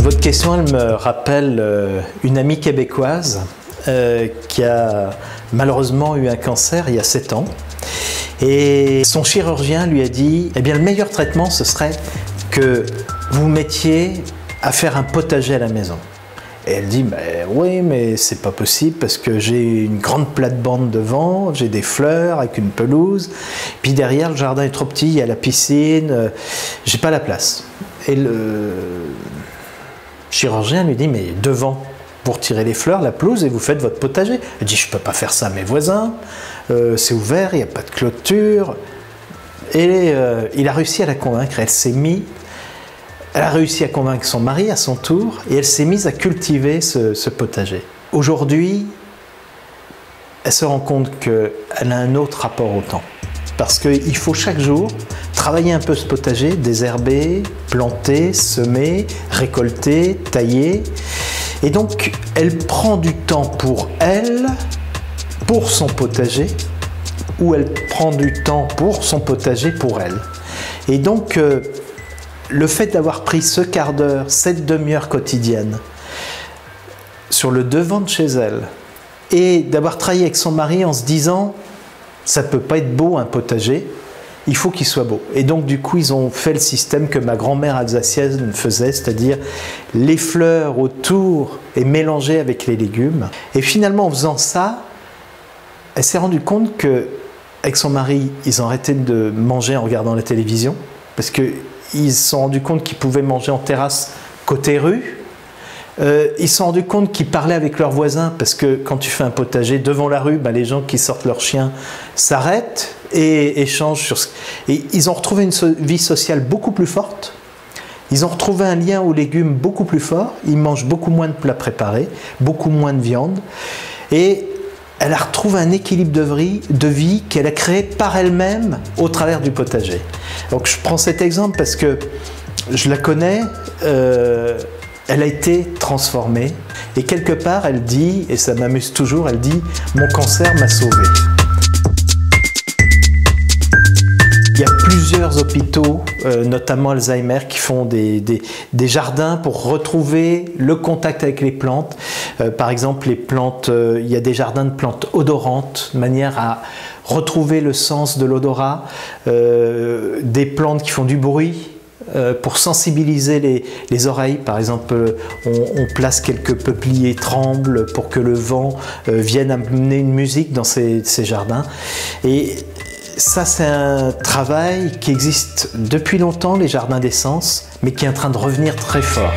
Votre question, elle me rappelle une amie québécoise qui a malheureusement eu un cancer il y a 7 ans. Et son chirurgien lui a dit, eh bien le meilleur traitement ce serait que vous vous mettiez à faire un potager à la maison. Et elle dit, oui, mais c'est pas possible parce que j'ai une grande plate-bande devant, j'ai des fleurs avec une pelouse, puis derrière le jardin est trop petit, il y a la piscine, j'ai pas la place. Et le chirurgien lui dit, mais devant, vous retirez les fleurs, la pelouse et vous faites votre potager. Elle dit, je peux pas faire ça à mes voisins, c'est ouvert, il n'y a pas de clôture. Et il a réussi à la convaincre, elle a réussi à convaincre son mari à son tour et elle s'est mise à cultiver ce potager. Aujourd'hui, elle se rend compte qu'elle a un autre rapport au temps. Parce qu'il faut chaque jour travailler un peu ce potager, désherber, planter, semer, récolter, tailler. Et donc, elle prend du temps pour elle, pour son potager, ou elle prend du temps pour son potager pour elle. Et donc, le fait d'avoir pris ce quart d'heure, cette demi-heure quotidienne sur le devant de chez elle et d'avoir travaillé avec son mari en se disant ça peut pas être beau un potager, il faut qu'il soit beau. Et donc du coup ils ont fait le système que ma grand-mère alsacienne faisait, c'est-à-dire les fleurs autour et mélangées avec les légumes. Et finalement en faisant ça, elle s'est rendue compte qu'avec son mari, ils ont arrêté de manger en regardant la télévision parce que ils se sont rendus compte qu'ils pouvaient manger en terrasse côté rue. Ils se sont rendus compte qu'ils parlaient avec leurs voisins parce que quand tu fais un potager devant la rue, les gens qui sortent leurs chiens s'arrêtent et échangent sur ce... Et ils ont retrouvé une vie sociale beaucoup plus forte. Ils ont retrouvé un lien aux légumes beaucoup plus fort. Ils mangent beaucoup moins de plats préparés, beaucoup moins de viande. Et elle a retrouvé un équilibre de vie qu'elle a créé par elle-même au travers du potager. Donc je prends cet exemple parce que je la connais, elle a été transformée et quelque part elle dit, et ça m'amuse toujours, elle dit « mon cancer m'a sauvé ». Il y a plusieurs hôpitaux, notamment Alzheimer, qui font des jardins pour retrouver le contact avec les plantes. Par exemple, les plantes, il y a des jardins de plantes odorantes, de manière à retrouver le sens de l'odorat. Des plantes qui font du bruit, pour sensibiliser les oreilles. Par exemple, on place quelques peupliers trembles pour que le vent vienne amener une musique dans ces jardins. Et ça, c'est un travail qui existe depuis longtemps, les jardins d'essence, mais qui est en train de revenir très fort.